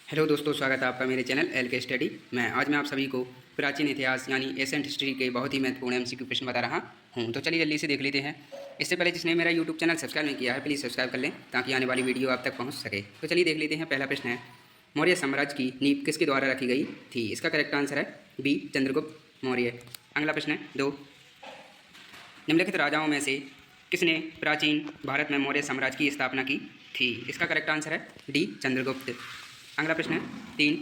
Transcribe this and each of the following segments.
Hello दोस्तों, स्वागत है आपका मेरे चैनल एल के स्टडी। आज मैं आप सभी को प्राचीन इतिहास यानी एशियंट हिस्ट्री के बहुत ही महत्वपूर्ण एमसीक्यू प्रश्न बता रहा हूं। तो चलिए जल्दी से देख लेते हैं। इससे पहले जिसने मेरा यूट्यूब चैनल सब्सक्राइब नहीं किया है प्लीज़ सब्सक्राइब कर लें ताकि आने वाली वीडियो आप तक पहुँच सके। तो चलिए देख लेते हैं। पहला प्रश्न है, मौर्य साम्राज्य की नींव किसके द्वारा रखी गई थी? इसका करेक्ट आंसर है बी, चंद्रगुप्त मौर्य। अगला प्रश्न है 2, निम्नलिखित राजाओं में से किसने प्राचीन भारत में मौर्य साम्राज्य की स्थापना की थी? इसका करेक्ट आंसर है डी, चंद्रगुप्त। अगला प्रश्न है 3,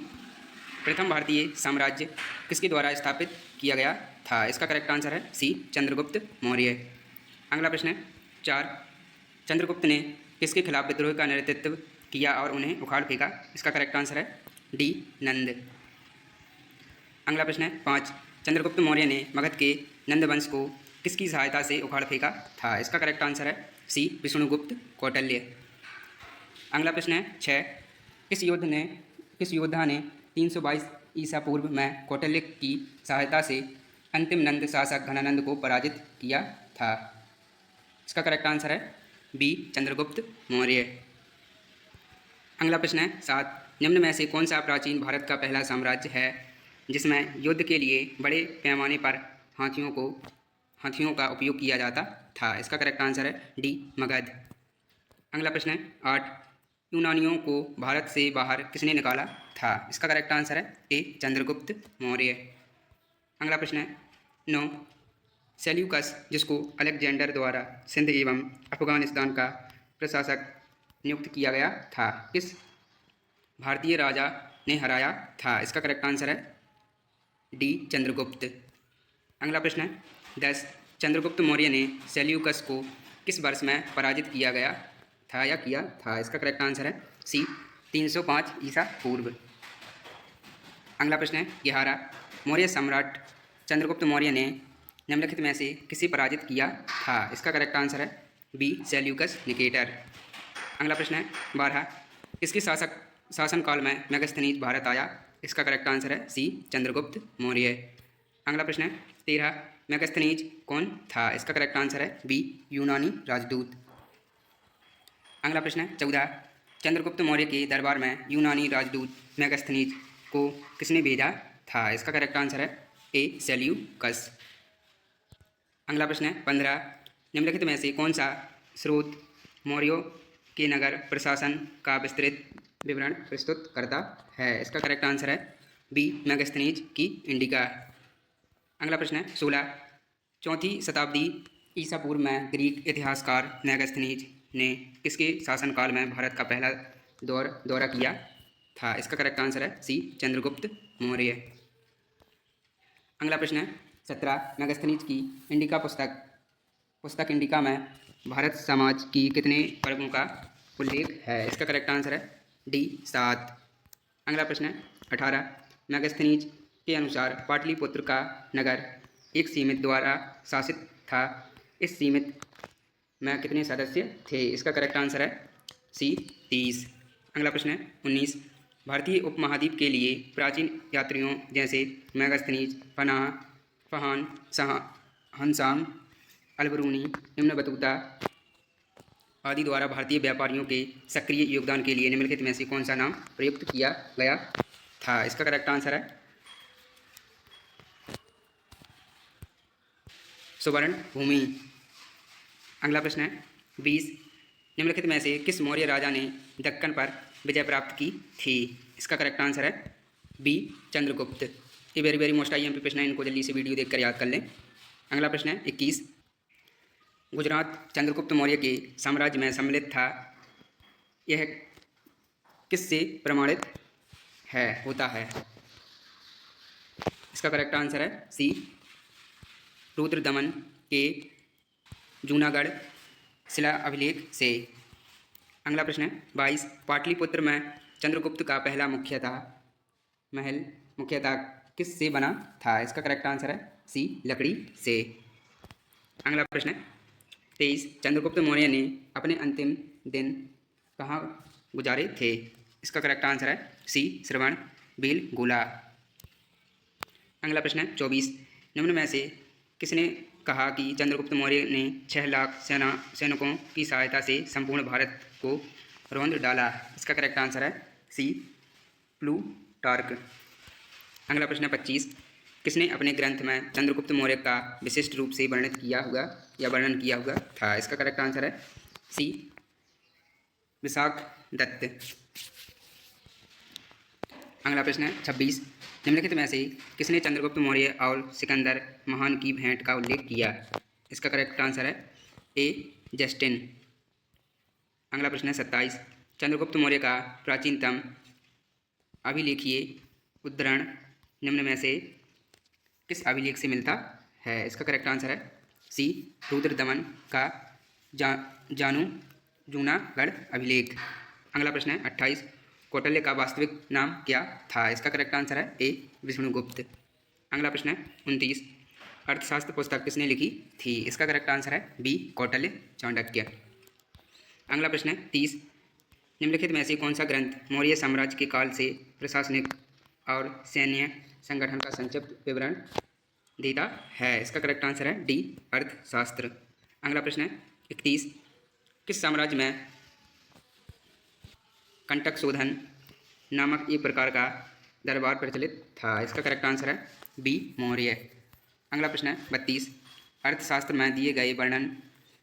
प्रथम भारतीय साम्राज्य किसके द्वारा स्थापित किया गया था? इसका करेक्ट आंसर है सी, चंद्रगुप्त मौर्य। अगला प्रश्न है 4, चंद्रगुप्त ने किसके खिलाफ विद्रोह का नेतृत्व किया और उन्हें उखाड़ फेंका? इसका करेक्ट आंसर है डी, नंद। अगला प्रश्न है 5, चंद्रगुप्त मौर्य ने मगध के नंद वंश को किसकी सहायता से उखाड़ फेंका था? इसका करेक्ट आंसर है सी, विष्णुगुप्त कौटिल्य। अगला प्रश्न है 6, किस योद्धा ने 322 ईसा पूर्व में कौटिल्य की सहायता से अंतिम नंद शासक घनानंद को पराजित किया था? इसका करेक्ट आंसर है बी, चंद्रगुप्त मौर्य। अगला प्रश्न है 7, निम्न में से कौन सा प्राचीन भारत का पहला साम्राज्य है जिसमें युद्ध के लिए बड़े पैमाने पर हाथियों का उपयोग किया जाता था? इसका करेक्ट आंसर है डी, मगध। अगला प्रश्न है 8, यूनानियों को भारत से बाहर किसने निकाला था? इसका करेक्ट आंसर है ए, चंद्रगुप्त मौर्य। अगला प्रश्न है 9, सेल्यूकस जिसको अलेक्जेंडर द्वारा सिंध एवं अफगानिस्तान का प्रशासक नियुक्त किया गया था, किस भारतीय राजा ने हराया था? इसका करेक्ट आंसर है डी, चंद्रगुप्त। अगला प्रश्न है 10, चंद्रगुप्त मौर्य ने सेल्यूकस को किस वर्ष में पराजित किया था? इसका करेक्ट आंसर है सी, 305 ईसा पूर्व। अगला प्रश्न है 11, मौर्य सम्राट चंद्रगुप्त मौर्य ने निम्नलिखित में से किसे पराजित किया था? इसका करेक्ट आंसर है बी, सेल्यूकस निकेटर। अगला प्रश्न है 12, किसके शासनकाल में मेगास्थनीज भारत आया? इसका करेक्ट आंसर है सी, चंद्रगुप्त मौर्य। अगला प्रश्न है 13, मेगास्थनीज कौन था? इसका करेक्ट आंसर है बी, यूनानी राजदूत। अगला प्रश्न है 14, चंद्रगुप्त मौर्य के दरबार में यूनानी राजदूत मेगास्थनीज को किसने भेजा था? इसका करेक्ट आंसर है ए, सेल्यूकस। अगला प्रश्न है 15, निम्नलिखित में से कौन सा स्रोत मौर्यों के नगर प्रशासन का विस्तृत विवरण प्रस्तुत करता है? इसका करेक्ट आंसर है बी, मेगास्थनीज की इंडिका। अगला प्रश्न है 16, चौथी शताब्दी ईसा पूर्व में ग्रीक इतिहासकार मेगास्थनीज ने किसके शासनकाल में भारत का पहला दौरा किया था? इसका करेक्ट आंसर है सी, चंद्रगुप्त मौर्य। अगला प्रश्न है 17, मेगास्थनीज की इंडिका पुस्तक इंडिका में भारत समाज की कितने पर्वों का उल्लेख है? इसका करेक्ट आंसर है डी, 7। अगला प्रश्न है 18, मेगास्थनीज के अनुसार पाटलिपुत्र का नगर एक सीमित द्वारा शासित था। इस सीमित में कितने सदस्य थे? इसका करेक्ट आंसर है सी, 30। अगला प्रश्न है 19, भारतीय उपमहाद्वीप के लिए प्राचीन यात्रियों जैसे मेगास्थनीज, फहान, हंसांग, अलबरूनी, निम्न बतूता आदि द्वारा भारतीय व्यापारियों के सक्रिय योगदान के लिए निम्नलिखित में से कौन सा नाम प्रयुक्त किया गया था? इसका करेक्ट आंसर है सुवर्ण भूमि। अगला प्रश्न है 20, निम्नलिखित में से किस मौर्य राजा ने दक्कन पर विजय प्राप्त की थी? इसका करेक्ट आंसर है बी, चंद्रगुप्त। ये वेरी वेरी मोस्ट IMP प्रश्न है, इनको जल्दी से वीडियो देखकर याद कर लें। अगला प्रश्न है 21, गुजरात चंद्रगुप्त मौर्य के साम्राज्य में सम्मिलित था, यह किससे प्रमाणित होता है? इसका करेक्ट आंसर है सी, रुद्रदमन के जूनागढ़ शिला अभिलेख से। अगला प्रश्न है 22, पाटलिपुत्र में चंद्रगुप्त का पहला महल मुख्यतः किस से बना था? इसका करेक्ट आंसर है सी, लकड़ी से। अगला प्रश्न है 23, चंद्रगुप्त मौर्य ने अपने अंतिम दिन कहाँ गुजारे थे? इसका करेक्ट आंसर है सी, श्रवणबेलगोला। अगला प्रश्न है 24, निम्न में से किसने कहा कि चंद्रगुप्त मौर्य ने 6 लाख सैनिकों की सहायता से संपूर्ण भारत को रौंद डाला? इसका करेक्ट आंसर है सी, प्लूटार्क। अगला प्रश्न है 25, किसने अपने ग्रंथ में चंद्रगुप्त मौर्य का विशिष्ट रूप से वर्णित किया हुआ या वर्णन किया हुआ था? इसका करेक्ट आंसर है सी, विशाखदत्त। अगला प्रश्न है 26, निम्नलिखित में से किसने चंद्रगुप्त मौर्य और सिकंदर महान की भेंट का उल्लेख किया? इसका करेक्ट आंसर है ए, जस्टिन। अगला प्रश्न है 27, चंद्रगुप्त मौर्य का प्राचीनतम अभिलेखीय उद्धरण निम्न में से किस अभिलेख से मिलता है? इसका करेक्ट आंसर है सी, रुद्रदमन का जानू जूनागढ़ अभिलेख। अगला प्रश्न है 28, कौटिल्य का वास्तविक नाम क्या था? इसका करेक्ट आंसर है ए, विष्णुगुप्त। अगला प्रश्न है 29, अर्थशास्त्र पुस्तक किसने लिखी थी? इसका करेक्ट आंसर है बी, कौटिल्य चाणक्य। अगला प्रश्न है 30, निम्नलिखित में से कौन सा ग्रंथ मौर्य साम्राज्य के काल से प्रशासनिक और सैन्य संगठन का संक्षिप्त विवरण देता है? इसका करेक्ट आंसर है डी, अर्थशास्त्र। अगला प्रश्न है 31, किस साम्राज्य में कंटक शोधन नामक एक प्रकार का दरबार प्रचलित था? इसका करेक्ट आंसर है बी, मौर्य। अगला प्रश्न है 32, अर्थशास्त्र में दिए गए वर्णन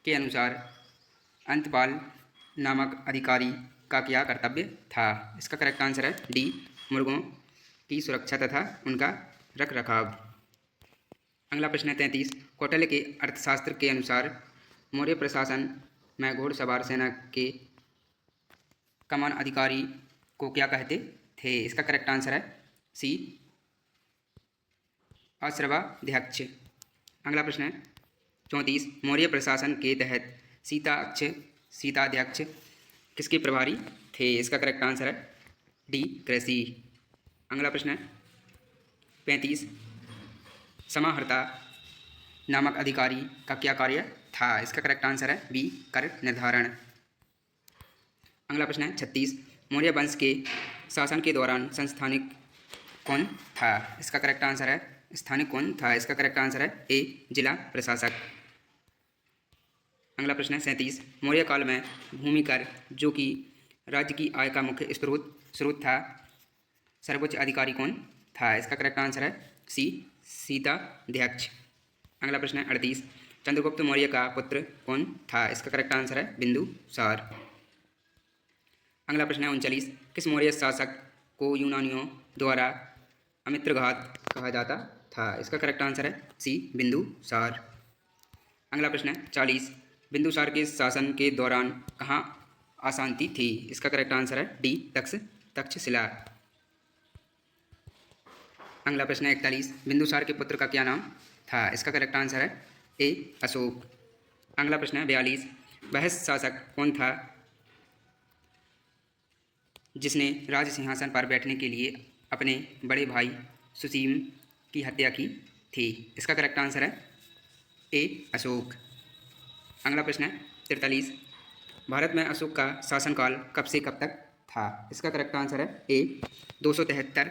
के अनुसार अंतपाल नामक अधिकारी का क्या कर्तव्य था? इसका करेक्ट आंसर है डी, मुर्गों की सुरक्षा तथा उनका रख रखाव। अगला प्रश्न है 33, कौटिल्य के अर्थशास्त्र के अनुसार मौर्य प्रशासन में घोड़सवार सेना के कमान अधिकारी को क्या कहते थे? इसका करेक्ट आंसर है सी, अश्रवाध्यक्ष। अगला प्रश्न है 34, मौर्य प्रशासन के तहत सीताध्यक्ष किसके प्रभारी थे? इसका करेक्ट आंसर है डी, कृषि। अगला प्रश्न है 35, समाहर्ता नामक अधिकारी का क्या कार्य था? इसका करेक्ट आंसर है बी, कर निर्धारण। अगला प्रश्न है 36, मौर्य वंश के शासन के दौरान संस्थानिक कौन था? इसका करेक्ट आंसर है स्थानिक कौन था? इसका करेक्ट आंसर है ए, जिला प्रशासक। अगला प्रश्न है 37, मौर्य काल में भूमि कर जो कि राज्य की आय का मुख्य स्रोत था, सर्वोच्च अधिकारी कौन था? इसका करेक्ट आंसर है सी, सीताध्यक्ष। अगला प्रश्न है 38, चंद्रगुप्त मौर्य का पुत्र कौन था? इसका करेक्ट आंसर है बिंदुसार। अगला प्रश्न है 39, किस मौर्य शासक को यूनानियों द्वारा अमित्रघात कहा जाता था? इसका करेक्ट आंसर है सी, बिंदुसार। अगला प्रश्न है 40, बिंदुसार के शासन के दौरान कहाँ अशांति थी? इसका करेक्ट आंसर है डी, तक्षशिला। अगला प्रश्न है 41, बिंदुसार के पुत्र का क्या नाम था? इसका करेक्ट आंसर है ए, अशोक। अगला प्रश्न है 42, वह शासक कौन था जिसने राज सिंहासन पर बैठने के लिए अपने बड़े भाई सुसीम की हत्या की थी? इसका करेक्ट आंसर है ए, अशोक। अगला प्रश्न है 43, भारत में अशोक का शासनकाल कब से कब तक था? इसका करेक्ट आंसर है ए, 273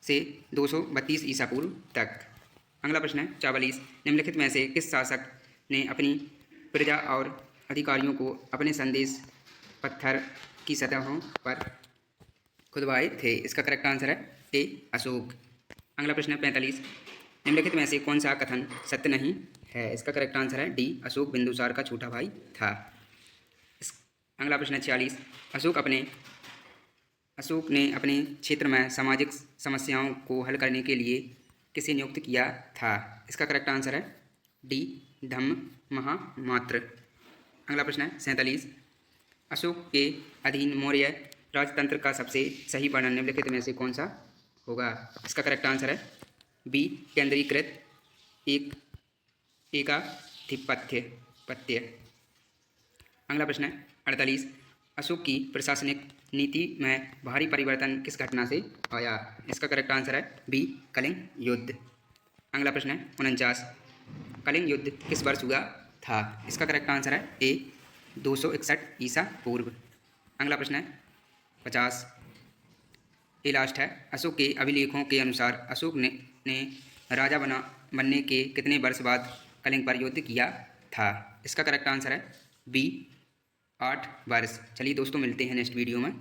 से 232 ईसा पूर्व तक। अगला प्रश्न है 44, निम्नलिखित में से किस शासक ने अपनी प्रजा और अधिकारियों को अपने संदेश पत्थर की सतहों पर खुदवाए थे? इसका करेक्ट आंसर है ए, अशोक। अगला प्रश्न है 45, निम्नलिखित में से कौन सा कथन सत्य नहीं है? इसका करेक्ट आंसर है डी, अशोक बिंदुसार का छोटा भाई था। अगला प्रश्न है 46, अशोक ने अपने क्षेत्र में सामाजिक समस्याओं को हल करने के लिए किसे नियुक्त किया था? इसका करेक्ट आंसर है डी, धम्म महामात्र। अगला प्रश्न है 47, अशोक के अधीन मौर्य राजतंत्र का सबसे सही वर्णन निम्नलिखित में से कौन सा होगा? इसका करेक्ट आंसर है बी, केंद्रीकृत एकाधिपत्य। अगला प्रश्न है 48, अशोक की प्रशासनिक नीति में भारी परिवर्तन किस घटना से आया? इसका करेक्ट आंसर है बी, कलिंग युद्ध। अगला प्रश्न है 49, कलिंग युद्ध किस वर्ष हुआ था? इसका करेक्ट आंसर है ए, 261 ईसा पूर्व। अगला प्रश्न है 50, ये लास्ट है, अशोक के अभिलेखों के अनुसार अशोक ने राजा बनने के कितने वर्ष बाद कलिंग पर युद्ध किया था? इसका करेक्ट आंसर है बी, 8 वर्ष। चलिए दोस्तों, मिलते हैं नेक्स्ट वीडियो में।